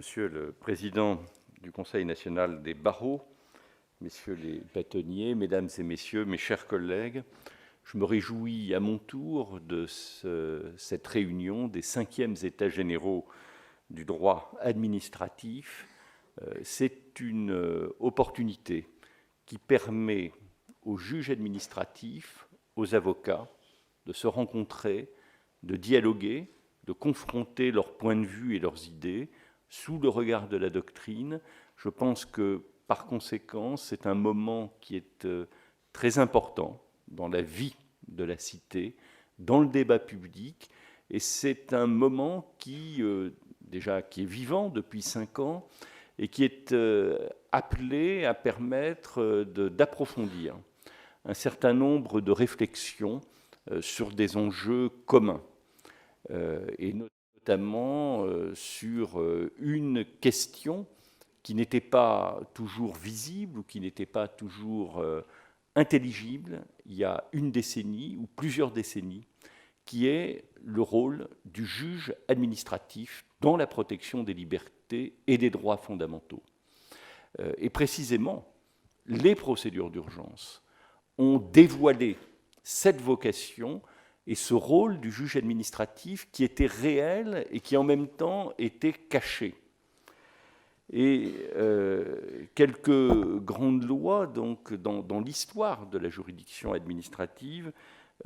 Monsieur le Président du Conseil national des barreaux, Messieurs les bâtonniers, Mesdames et Messieurs, mes chers collègues, je me réjouis à mon tour de cette réunion des 5e États généraux du droit administratif. C'est une opportunité qui permet aux juges administratifs, aux avocats, de se rencontrer, de dialoguer, de confronter leurs points de vue et leurs idées sous le regard de la doctrine. Je pense que, par conséquent, c'est un moment qui est très important dans la vie de la cité, dans le débat public, et c'est un moment qui est vivant depuis 5 ans et qui est appelé à permettre d'approfondir un certain nombre de réflexions sur des enjeux communs, et notamment sur une question qui n'était pas toujours visible ou qui n'était pas toujours intelligible il y a une décennie ou plusieurs décennies, qui est le rôle du juge administratif dans la protection des libertés et des droits fondamentaux. Et précisément, les procédures d'urgence ont dévoilé cette vocation et ce rôle du juge administratif qui était réel et qui en même temps était caché. Et quelques grandes lois donc, dans l'histoire de la juridiction administrative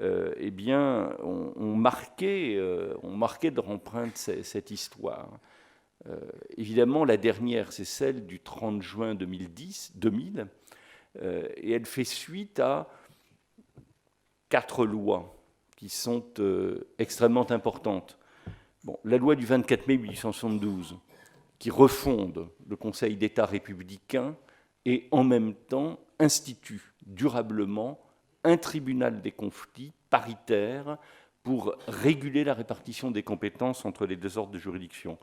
ont marqué de leur empreinte cette histoire. Évidemment, la dernière, c'est celle du 30 juin 2000, et elle fait suite à 4 lois qui sont extrêmement importantes. Bon, la loi du 24 mai 1872, qui refonde le Conseil d'État républicain et en même temps institue durablement un tribunal des conflits paritaire pour réguler la répartition des compétences entre les 2 ordres de juridiction.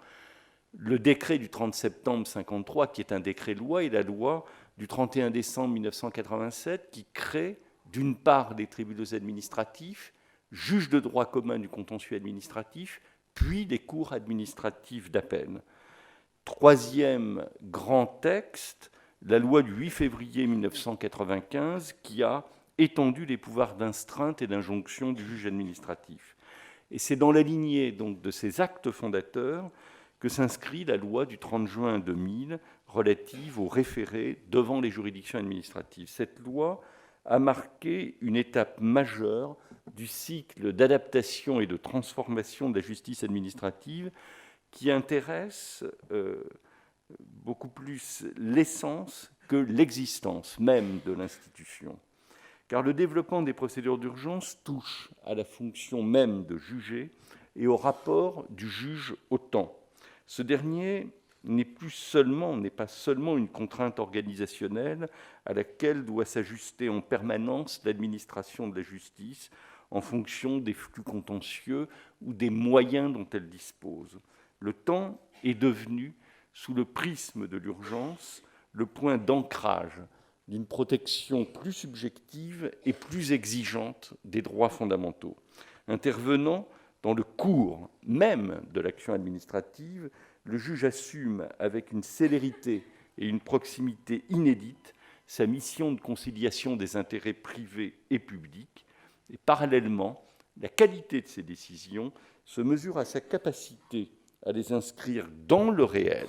Le décret du 30 septembre 1953, qui est un décret-loi, et la loi du 31 décembre 1987, qui crée d'une part les tribunaux administratifs, juges de droit commun du contentieux administratif, puis les cours administratives d'appel. 3e grand texte, la loi du 8 février 1995, qui a étendu les pouvoirs d'astreinte et d'injonction du juge administratif. Et c'est dans la lignée donc, de ces actes fondateurs que s'inscrit la loi du 30 juin 2000 relative aux référés devant les juridictions administratives. Cette loi a marqué une étape majeure du cycle d'adaptation et de transformation de la justice administrative qui intéresse beaucoup plus l'essence que l'existence même de l'institution. Car le développement des procédures d'urgence touche à la fonction même de juger et au rapport du juge au temps. Ce dernier n'est pas seulement une contrainte organisationnelle à laquelle doit s'ajuster en permanence l'administration de la justice en fonction des flux contentieux ou des moyens dont elle dispose. Le temps est devenu, sous le prisme de l'urgence, le point d'ancrage d'une protection plus subjective et plus exigeante des droits fondamentaux. Intervenant dans le cours même de l'action administrative, le juge assume avec une célérité et une proximité inédites sa mission de conciliation des intérêts privés et publics. Et parallèlement, la qualité de ses décisions se mesure à sa capacité à les inscrire dans le réel,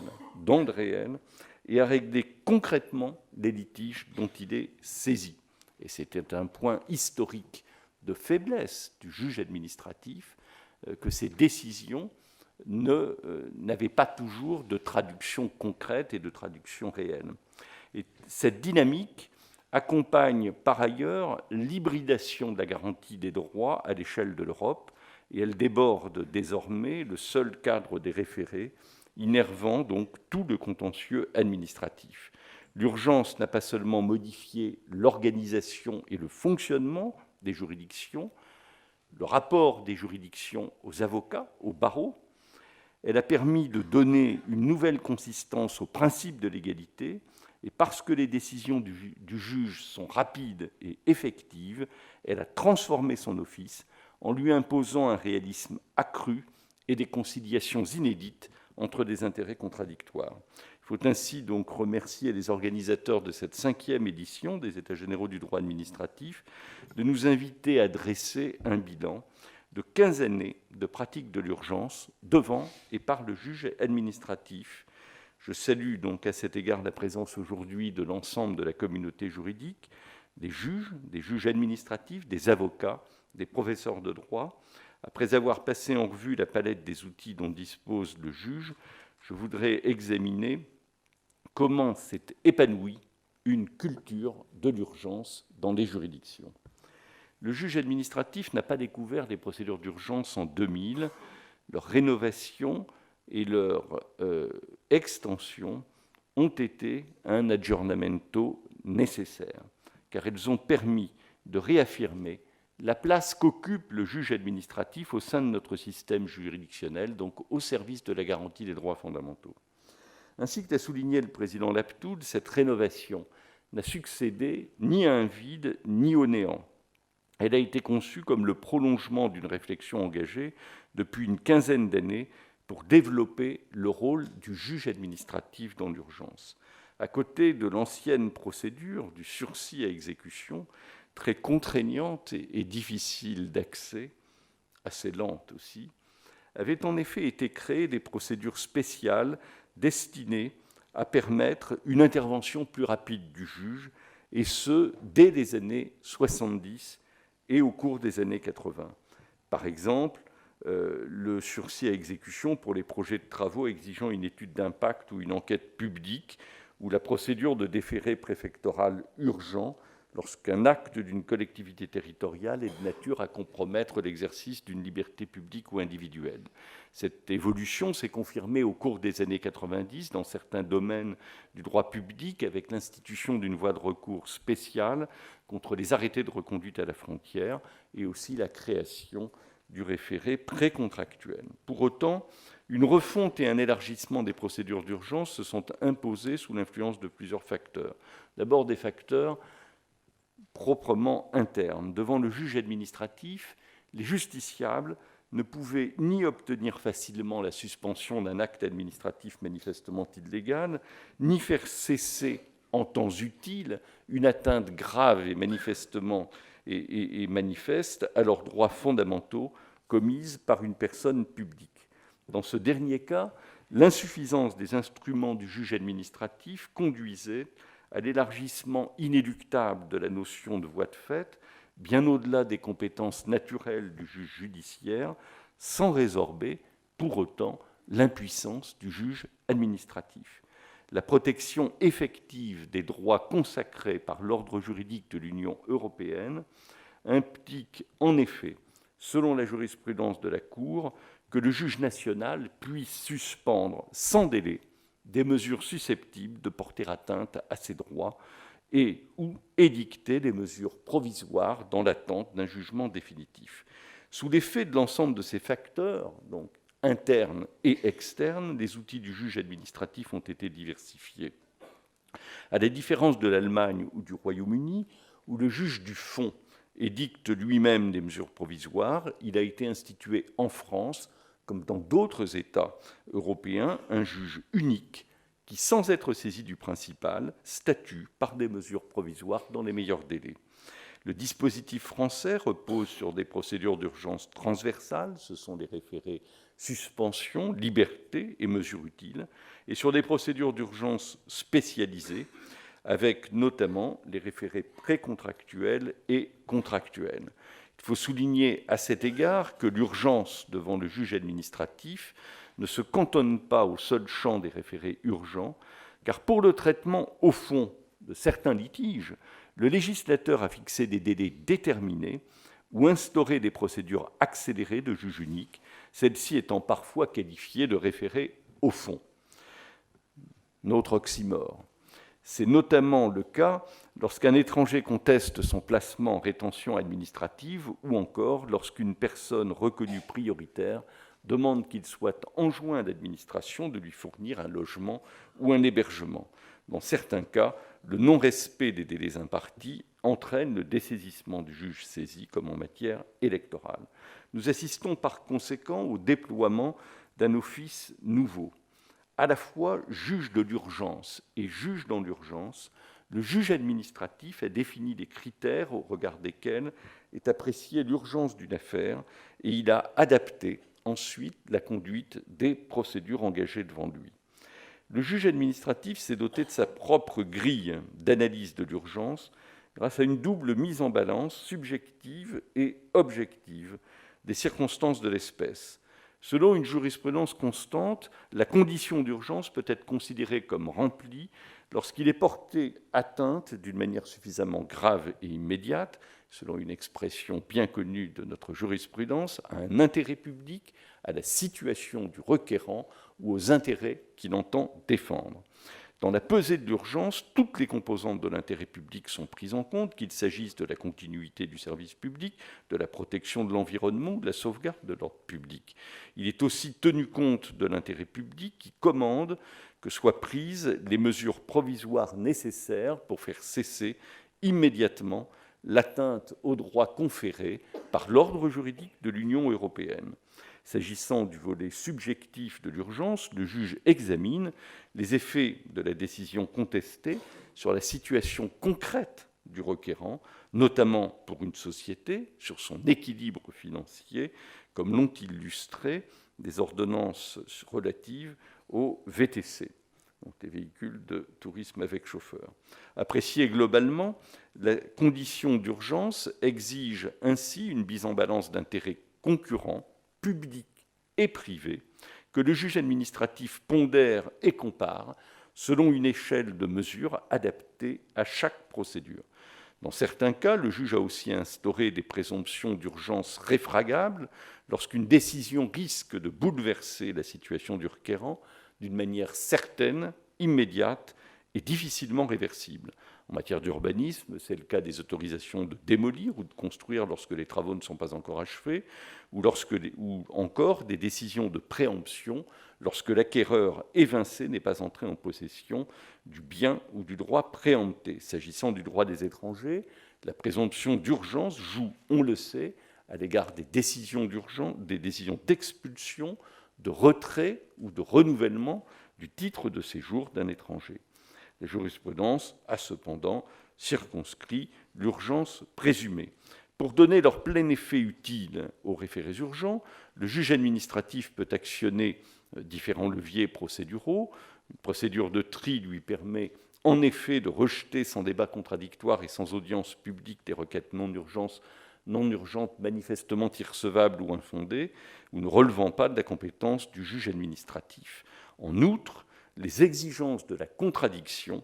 et à régler concrètement les litiges dont il est saisi. Et c'était un point historique de faiblesse du juge administratif, que ces décisions n'avaient pas toujours de traduction concrète et de traduction réelle. Et cette dynamique accompagne par ailleurs l'hybridation de la garantie des droits à l'échelle de l'Europe, et elle déborde désormais le seul cadre des référés, innervant donc tout le contentieux administratif. L'urgence n'a pas seulement modifié l'organisation et le fonctionnement des juridictions, le rapport des juridictions aux avocats, aux barreaux, elle a permis de donner une nouvelle consistance au principe de l'égalité, et parce que les décisions du juge sont rapides et effectives, elle a transformé son office en lui imposant un réalisme accru et des conciliations inédites entre des intérêts contradictoires. Il faut ainsi donc remercier les organisateurs de cette 5e édition des États généraux du droit administratif de nous inviter à dresser un bilan de 15 années de pratique de l'urgence devant et par le juge administratif. Je salue donc à cet égard la présence aujourd'hui de l'ensemble de la communauté juridique, des juges administratifs, des avocats, des professeurs de droit. Après avoir passé en revue la palette des outils dont dispose le juge, je voudrais examiner comment s'est épanouie une culture de l'urgence dans les juridictions. Le juge administratif n'a pas découvert les procédures d'urgence en 2000. Leur rénovation et leur extension ont été un aggiornamento nécessaire, car elles ont permis de réaffirmer la place qu'occupe le juge administratif au sein de notre système juridictionnel, donc au service de la garantie des droits fondamentaux. Ainsi que l'a souligné le président Laptoul, cette rénovation n'a succédé ni à un vide ni au néant. Elle a été conçue comme le prolongement d'une réflexion engagée depuis une quinzaine d'années pour développer le rôle du juge administratif dans l'urgence. À côté de l'ancienne procédure du sursis à exécution, très contraignante et difficile d'accès, assez lente aussi, avaient en effet été créées des procédures spéciales destinées à permettre une intervention plus rapide du juge, et ce, dès les années 70 et au cours des années 80. Par exemple, le sursis à exécution pour les projets de travaux exigeant une étude d'impact ou une enquête publique, ou la procédure de déféré préfectoral urgent lorsqu'un acte d'une collectivité territoriale est de nature à compromettre l'exercice d'une liberté publique ou individuelle. Cette évolution s'est confirmée au cours des années 90 dans certains domaines du droit public avec l'institution d'une voie de recours spéciale contre les arrêtés de reconduite à la frontière et aussi la création du référé précontractuel. Pour autant, une refonte et un élargissement des procédures d'urgence se sont imposés sous l'influence de plusieurs facteurs. D'abord des facteurs proprement internes. Devant le juge administratif, les justiciables ne pouvaient ni obtenir facilement la suspension d'un acte administratif manifestement illégal, ni faire cesser en temps utile une atteinte grave et manifestement et manifeste à leurs droits fondamentaux commise par une personne publique. Dans ce dernier cas, l'insuffisance des instruments du juge administratif conduisait à l'élargissement inéluctable de la notion de voie de fait, bien au-delà des compétences naturelles du juge judiciaire, sans résorber pour autant l'impuissance du juge administratif. La protection effective des droits consacrés par l'ordre juridique de l'Union européenne implique en effet, selon la jurisprudence de la Cour, que le juge national puisse suspendre sans délai des mesures susceptibles de porter atteinte à ses droits et ou édicter des mesures provisoires dans l'attente d'un jugement définitif. Sous l'effet de l'ensemble de ces facteurs, donc internes et externes, les outils du juge administratif ont été diversifiés. À la différence de l'Allemagne ou du Royaume-Uni, où le juge du fond édicte lui-même des mesures provisoires, il a été institué en France, comme dans d'autres États européens, un juge unique qui, sans être saisi du principal, statue par des mesures provisoires dans les meilleurs délais. Le dispositif français repose sur des procédures d'urgence transversales, ce sont les référés suspension, liberté et mesures utiles, et sur des procédures d'urgence spécialisées, avec notamment les référés précontractuels et contractuels. Il faut souligner à cet égard que l'urgence devant le juge administratif ne se cantonne pas au seul champ des référés urgents, car pour le traitement au fond de certains litiges, le législateur a fixé des délais déterminés ou instauré des procédures accélérées de juge unique, celles-ci étant parfois qualifiées de référés au fond. Notre oxymore. C'est notamment le cas lorsqu'un étranger conteste son placement en rétention administrative ou encore lorsqu'une personne reconnue prioritaire demande qu'il soit enjoint à l'administration de lui fournir un logement ou un hébergement. Dans certains cas, le non-respect des délais impartis entraîne le dessaisissement du juge saisi, comme en matière électorale. Nous assistons par conséquent au déploiement d'un office nouveau, À la fois juge de l'urgence et juge dans l'urgence, le juge administratif a défini des critères au regard desquels est appréciée l'urgence d'une affaire et il a adapté ensuite la conduite des procédures engagées devant lui. Le juge administratif s'est doté de sa propre grille d'analyse de l'urgence grâce à une double mise en balance subjective et objective des circonstances de l'espèce. Selon une jurisprudence constante, la condition d'urgence peut être considérée comme remplie lorsqu'il est porté atteinte d'une manière suffisamment grave et immédiate, selon une expression bien connue de notre jurisprudence, à un intérêt public, à la situation du requérant ou aux intérêts qu'il entend défendre. Dans la pesée de l'urgence, toutes les composantes de l'intérêt public sont prises en compte, qu'il s'agisse de la continuité du service public, de la protection de l'environnement ou de la sauvegarde de l'ordre public. Il est aussi tenu compte de l'intérêt public qui commande que soient prises les mesures provisoires nécessaires pour faire cesser immédiatement l'atteinte aux droits conférés par l'ordre juridique de l'Union européenne. S'agissant du volet subjectif de l'urgence, le juge examine les effets de la décision contestée sur la situation concrète du requérant, notamment pour une société, sur son équilibre financier, comme l'ont illustré des ordonnances relatives au VTC, donc les véhicules de tourisme avec chauffeur. Apprécié globalement, la condition d'urgence exige ainsi une mise en balance d'intérêts concurrents, public et privé, que le juge administratif pondère et compare selon une échelle de mesures adaptée à chaque procédure. Dans certains cas, le juge a aussi instauré des présomptions d'urgence réfragables lorsqu'une décision risque de bouleverser la situation du requérant d'une manière certaine, immédiate et difficilement réversible. En matière d'urbanisme, c'est le cas des autorisations de démolir ou de construire lorsque les travaux ne sont pas encore achevés, ou encore des décisions de préemption lorsque l'acquéreur évincé n'est pas entré en possession du bien ou du droit préempté. S'agissant du droit des étrangers, la présomption d'urgence joue, on le sait, à l'égard des décisions d'urgence, des décisions d'expulsion, de retrait ou de renouvellement du titre de séjour d'un étranger. La jurisprudence a cependant circonscrit l'urgence présumée. Pour donner leur plein effet utile aux référés urgents, le juge administratif peut actionner différents leviers procéduraux. Une procédure de tri lui permet en effet de rejeter sans débat contradictoire et sans audience publique des requêtes non urgentes, manifestement irrecevables ou infondées, ou ne relevant pas de la compétence du juge administratif. En outre, les exigences de la contradiction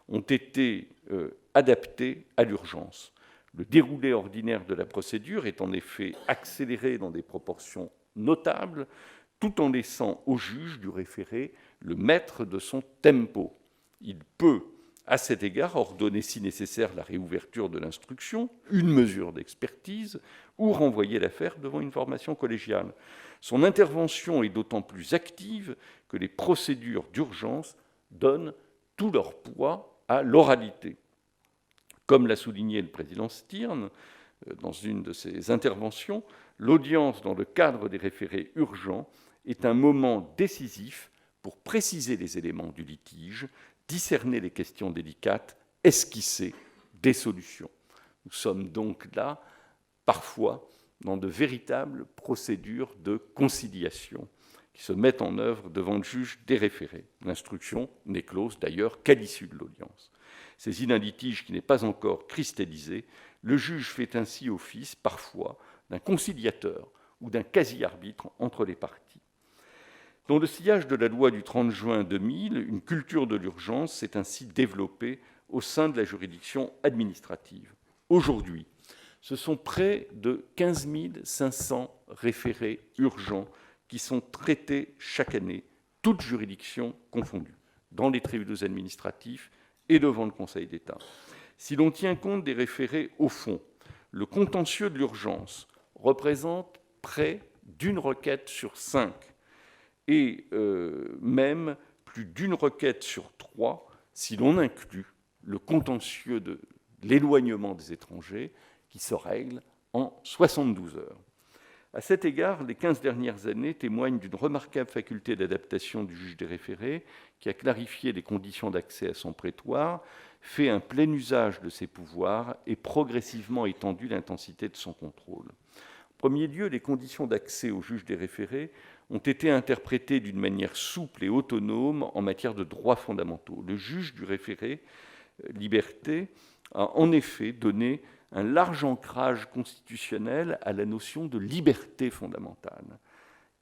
ont été adaptées à l'urgence. Le déroulé ordinaire de la procédure est en effet accéléré dans des proportions notables, tout en laissant au juge du référé le maître de son tempo. Il peut, à cet égard, ordonner si nécessaire la réouverture de l'instruction, une mesure d'expertise, ou renvoyer l'affaire devant une formation collégiale. Son intervention est d'autant plus active que les procédures d'urgence donnent tout leur poids à l'oralité. Comme l'a souligné le président Stirn dans une de ses interventions, l'audience dans le cadre des référés urgents est un moment décisif pour préciser les éléments du litige, discerner les questions délicates, esquisser des solutions. Nous sommes donc là, parfois, dans de véritables procédures de conciliation qui se mettent en œuvre devant le juge des référés. L'instruction n'est close d'ailleurs qu'à l'issue de l'audience. Saisi d'un litige qui n'est pas encore cristallisé, le juge fait ainsi office, parfois, d'un conciliateur ou d'un quasi-arbitre entre les parties. Dans le sillage de la loi du 30 juin 2000, une culture de l'urgence s'est ainsi développée au sein de la juridiction administrative. Aujourd'hui, ce sont près de 15 500 référés urgents qui sont traités chaque année, toutes juridictions confondues, dans les tribunaux administratifs et devant le Conseil d'État. Si l'on tient compte des référés au fond, le contentieux de l'urgence représente près d'une requête sur 5 et même plus d'une requête sur 3 si l'on inclut le contentieux de l'éloignement des étrangers qui se règle en 72 heures. À cet égard, les 15 dernières années témoignent d'une remarquable faculté d'adaptation du juge des référés, qui a clarifié les conditions d'accès à son prétoire, fait un plein usage de ses pouvoirs et progressivement étendu l'intensité de son contrôle. En premier lieu, les conditions d'accès au juge des référés ont été interprétées d'une manière souple et autonome en matière de droits fondamentaux. Le juge du référé liberté a en effet donné un large ancrage constitutionnel à la notion de liberté fondamentale,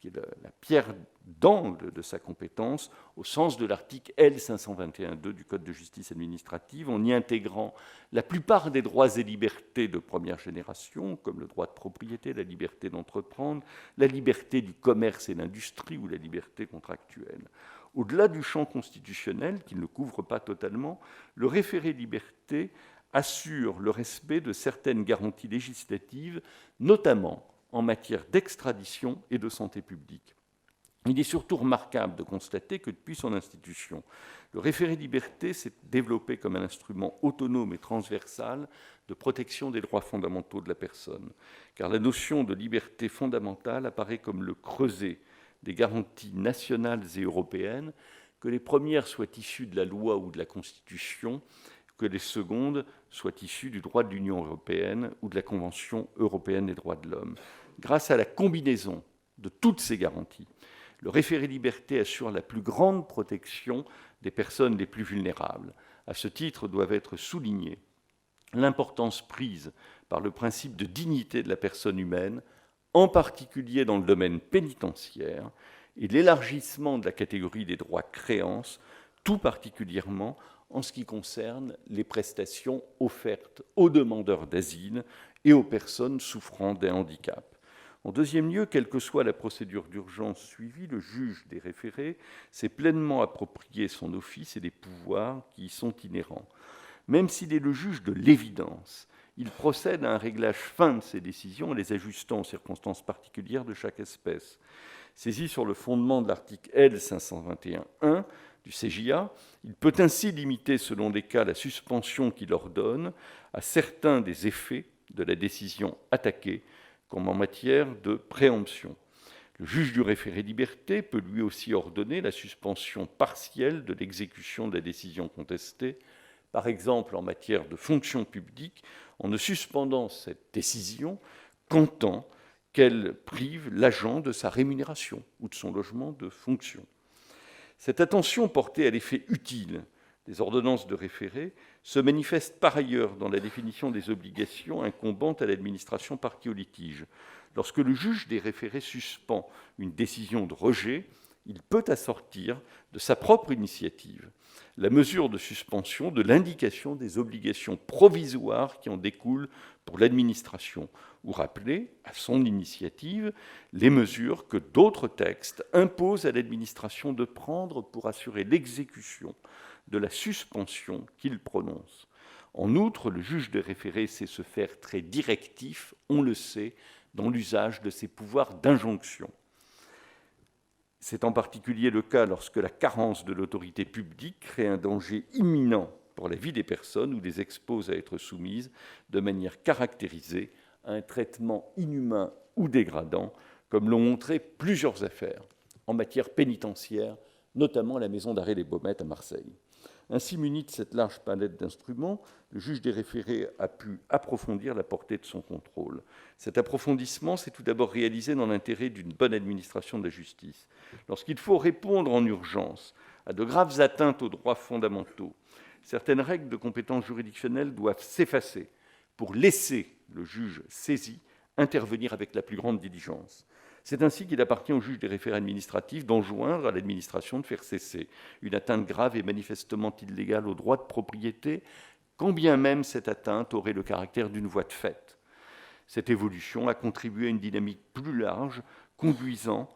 qui est la pierre d'angle de sa compétence, au sens de l'article L521-2 du Code de justice administrative, en y intégrant la plupart des droits et libertés de première génération, comme le droit de propriété, la liberté d'entreprendre, la liberté du commerce et l'industrie ou la liberté contractuelle. Au-delà du champ constitutionnel, qui ne le couvre pas totalement, le référé liberté assure le respect de certaines garanties législatives, notamment en matière d'extradition et de santé publique. Il est surtout remarquable de constater que depuis son institution, le référé liberté s'est développé comme un instrument autonome et transversal de protection des droits fondamentaux de la personne, car la notion de liberté fondamentale apparaît comme le creuset des garanties nationales et européennes, que les premières soient issues de la loi ou de la Constitution, que les secondes soient issues du droit de l'Union européenne ou de la Convention européenne des droits de l'homme. Grâce à la combinaison de toutes ces garanties, le référé liberté assure la plus grande protection des personnes les plus vulnérables. À ce titre, doivent être soulignés l'importance prise par le principe de dignité de la personne humaine, en particulier dans le domaine pénitentiaire, et l'élargissement de la catégorie des droits créances, tout particulièrement en ce qui concerne les prestations offertes aux demandeurs d'asile et aux personnes souffrant d'un handicap. En deuxième lieu, quelle que soit la procédure d'urgence suivie, le juge des référés s'est pleinement approprié son office et les pouvoirs qui y sont inhérents. Même s'il est le juge de l'évidence, il procède à un réglage fin de ses décisions en les ajustant aux circonstances particulières de chaque espèce. Saisi sur le fondement de l'article L521-1 du CJA, il peut ainsi limiter, selon les cas, la suspension qu'il ordonne à certains des effets de la décision attaquée, comme en matière de préemption. Le juge du référé liberté peut lui aussi ordonner la suspension partielle de l'exécution de la décision contestée, par exemple en matière de fonction publique, en ne suspendant cette décision qu'en tant qu'elle prive l'agent de sa rémunération ou de son logement de fonction. Cette attention portée à l'effet utile des ordonnances de référé se manifeste par ailleurs dans la définition des obligations incombant à l'administration partie au litige. Lorsque le juge des référés suspend une décision de rejet, il peut assortir de sa propre initiative la mesure de suspension de l'indication des obligations provisoires qui en découlent pour l'administration, ou rappeler, à son initiative, les mesures que d'autres textes imposent à l'administration de prendre pour assurer l'exécution de la suspension qu'il prononce. En outre, le juge des référés sait se faire très directif, on le sait, dans l'usage de ses pouvoirs d'injonction. C'est en particulier le cas lorsque la carence de l'autorité publique crée un danger imminent pour la vie des personnes ou les expose à être soumises de manière caractérisée à un traitement inhumain ou dégradant, comme l'ont montré plusieurs affaires en matière pénitentiaire, notamment la maison d'arrêt des Baumettes à Marseille. Ainsi muni de cette large palette d'instruments, le juge des référés a pu approfondir la portée de son contrôle. Cet approfondissement s'est tout d'abord réalisé dans l'intérêt d'une bonne administration de la justice. Lorsqu'il faut répondre en urgence à de graves atteintes aux droits fondamentaux, certaines règles de compétence juridictionnelle doivent s'effacer pour laisser le juge saisi intervenir avec la plus grande diligence. C'est ainsi qu'il appartient au juge des référés administratifs d'enjoindre à l'administration de faire cesser une atteinte grave et manifestement illégale au droit de propriété, quand bien même cette atteinte aurait le caractère d'une voie de fait. Cette évolution a contribué à une dynamique plus large, conduisant,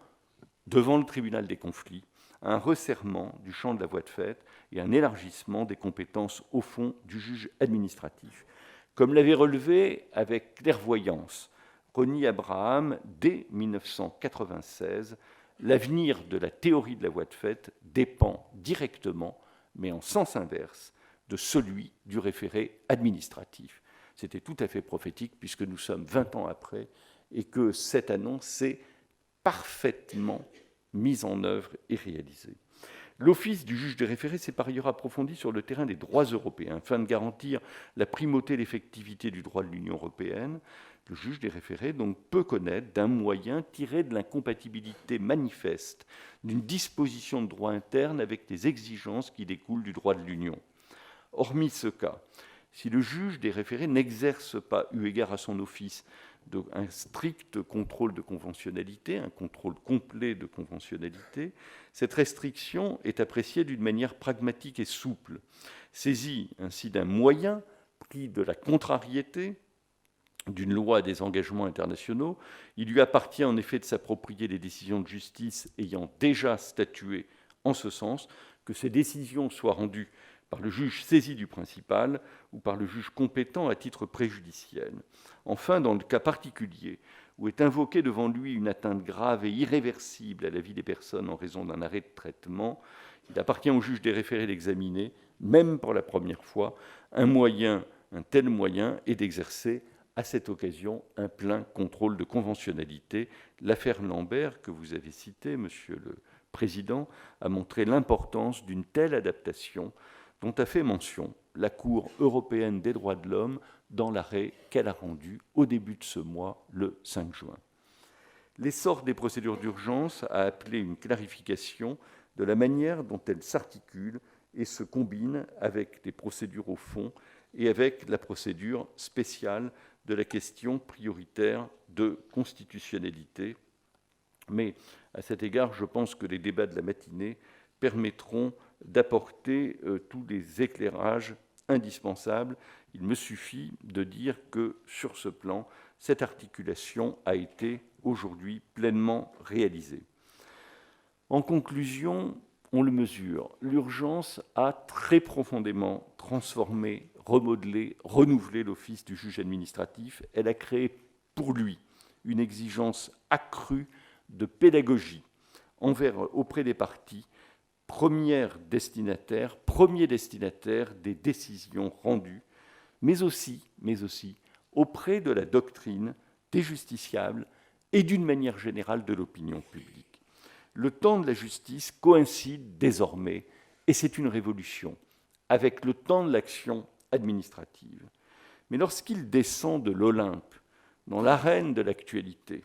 devant le tribunal des conflits, à un resserrement du champ de la voie de fait et un élargissement des compétences au fond du juge administratif. Comme l'avait relevé avec clairvoyance Rony Abraham, dès 1996, l'avenir de la théorie de la voie de fait dépend directement, mais en sens inverse, de celui du référé administratif. c'était tout à fait prophétique, puisque nous sommes 20 ans après, et que cette annonce s'est parfaitement mise en œuvre et réalisée. L'office du juge des référés s'est par ailleurs approfondi sur le terrain des droits européens, afin de garantir la primauté et l'effectivité du droit de l'Union européenne. Le juge des référés donc peut connaître d'un moyen tiré de l'incompatibilité manifeste d'une disposition de droit interne avec les exigences qui découlent du droit de l'Union. Hormis ce cas, si le juge des référés n'exerce pas, eu égard à son office, un strict contrôle de conventionnalité, un contrôle complet de conventionnalité, cette restriction est appréciée d'une manière pragmatique et souple. Saisi ainsi d'un moyen pris de la contrariété d'une loi à des engagements internationaux, il lui appartient en effet de s'approprier les décisions de justice ayant déjà statué en ce sens, que ces décisions soient rendues par le juge saisi du principal ou par le juge compétent à titre préjudiciel. Enfin, dans le cas particulier où est invoquée devant lui une atteinte grave et irréversible à la vie des personnes en raison d'un arrêt de traitement, il appartient au juge des référés d'examiner, même pour la première fois, un tel moyen et d'exercer à cette occasion un plein contrôle de conventionnalité. L'affaire Lambert, que vous avez citée, Monsieur le Président, a montré l'importance d'une telle adaptation dont a fait mention la Cour européenne des droits de l'homme dans l'arrêt qu'elle a rendu au début de ce mois, le 5 juin. L'essor des procédures d'urgence a appelé une clarification de la manière dont elles s'articulent et se combinent avec les procédures au fond et avec la procédure spéciale de la question prioritaire de constitutionnalité. Mais à cet égard, je pense que les débats de la matinée permettront d'apporter tous les éclairages indispensables. Il me suffit de dire que, sur ce plan, cette articulation a été aujourd'hui pleinement réalisée. En conclusion, on le mesure, l'urgence a très profondément transformé, remodelé, renouvelé l'office du juge administratif. Elle a créé pour lui une exigence accrue de pédagogie auprès des parties, premier destinataire des décisions rendues, mais aussi auprès de la doctrine, des justiciables et d'une manière générale de l'opinion publique. Le temps de la justice coïncide désormais, et c'est une révolution, avec le temps de l'action administrative. Mais lorsqu'il descend de l'Olympe, dans l'arène de l'actualité,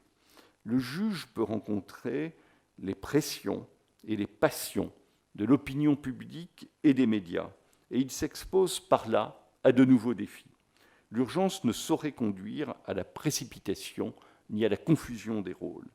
le juge peut rencontrer les pressions et les passions de l'opinion publique et des médias, et il s'expose par là à de nouveaux défis. L'urgence ne saurait conduire à la précipitation ni à la confusion des rôles,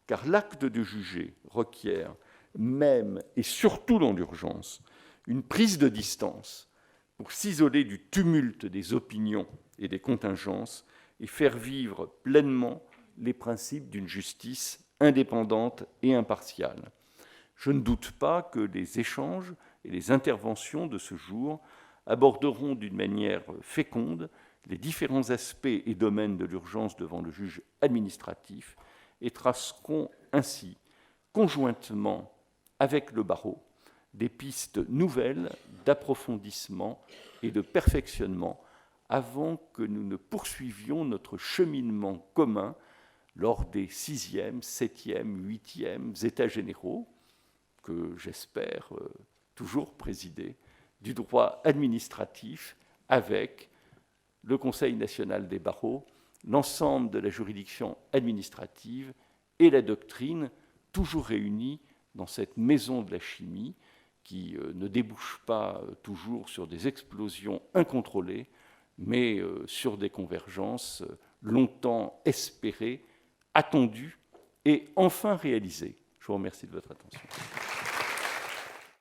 car l'acte de juger requiert, même et surtout dans l'urgence, une prise de distance pour s'isoler du tumulte des opinions et des contingences et faire vivre pleinement les principes d'une justice indépendante et impartiale. Je ne doute pas que les échanges et les interventions de ce jour aborderont d'une manière féconde les différents aspects et domaines de l'urgence devant le juge administratif et traceront ainsi, conjointement avec le barreau, des pistes nouvelles d'approfondissement et de perfectionnement avant que nous ne poursuivions notre cheminement commun lors des 6e, 7e, 8e États généraux, que j'espère toujours présider, du droit administratif avec le Conseil national des barreaux, l'ensemble de la juridiction administrative et la doctrine, toujours réunis dans cette maison de la chimie qui ne débouche pas toujours sur des explosions incontrôlées, mais sur des convergences longtemps espérées, attendues et enfin réalisées. Je vous remercie de votre attention.